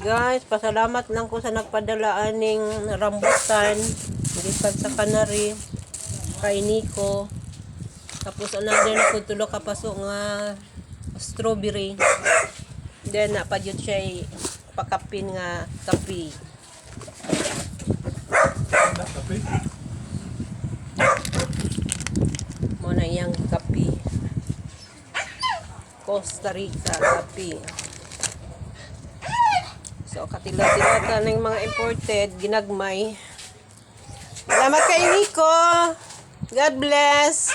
Guys, pasalamat lang ko sa nagpadala aning rambutan. Gikan sa Canary. Kay Nico. Tapos another na po tulo kapaso nga strawberry. Then napadyod siya pakapin nga kape. Muna iyang kape. Costa Rica kape. So katila-tilata ng mga imported ginagmay. Salamat kay Nico. God bless.